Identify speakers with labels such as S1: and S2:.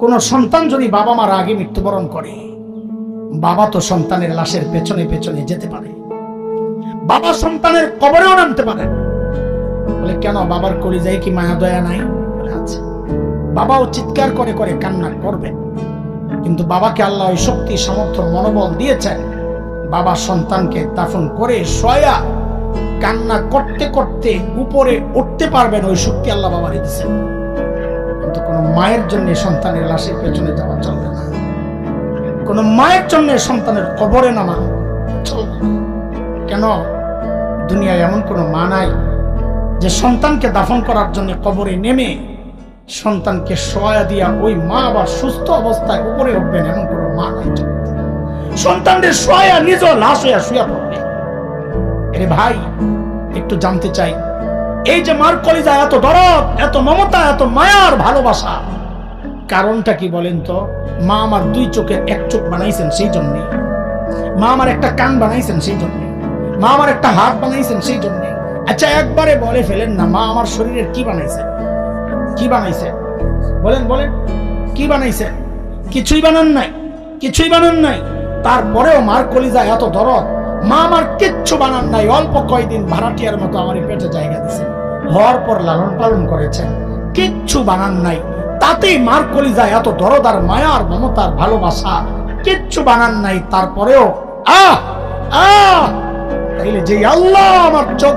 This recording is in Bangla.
S1: কোন সন্তান যদি বাবা মার আগে মৃত্যুবরণ করে, বাবা তো সন্তানের লাশের পেছনে পেছনে যেতে পারে, বাবা সন্তানের কবরেও নামতে পারে। বলে কেন, বাবার কলিজায় কি মায়া দয়া নাই? বলে আছে। বাবাও চিৎকার করে করে কান্না করবে, কিন্তু বাবাকে আল্লাহ ওই শক্তি, সামর্থ্য, মনোবল দিয়েছেন। বাবা সন্তানকে দাফন করে শোয়া কান্না করতে করতে উপরে উঠতে পারবেন, ওই শক্তি আল্লাহ বাবারে দিয়েছেন। কিন্তু কোন মায়ের জন্য সন্তানের লাশের পেছনে যাওয়া চলবে না, কোন মায়ের জন্য সন্তানের কবরে নামা চলবে না। কেন? দুনিয়ায় এমন কোন মা নাই যে সন্তানকে দাফন করার জন্য কবরে নেমে সন্তানকে শোয়া দিয়া ওই মা আবার সুস্থ অবস্থায় উপরে উঠবেন, এমন কোন মা নাই। সন্তানদের শোয়া নিজ লাশ হইয়া শুয়া পড়বে। আরে ভাই, একটু জানতে চাই, এই যে মার কলিজা এত দরদ, এত মমতা, এত মায়ার ভালোবাসা, কারণটা কি বলেন তো? মা আমার দুই চোখের এক চোখ বানাইছেন সেই জন্যে, মা আমার একটা কান বানাইছেন সেই জন্যে, মা আমার একটা হাত বানাইছেন সেই জন্যে। আচ্ছা একবারে বলে ফেলেন না, মা আমার শরীরের কি বানাইছেন? কি বানাইছেন? বলেন বলেন, কি বানাইছেন? কিছুই বানান নাই, কিছুই বানান নাই। তারপরেও মার কলিজা এত দরদ, মা আমার কিচ্ছু বানান নাই, অল্প কয়দিন ভাড়াটিয়ার মতো আমার পেটে জায়গা দিয়েছেন, হওয়ার পর লালন পালন করেছেন, কিচ্ছু বানান নাই। তাতেই মার কলিজা এত দরদ আর মায়ার মমতার ভালোবাসা, কিচ্ছু বানান নাই। তারপরেও তাইলে যে আল্লাহ আমার চোখ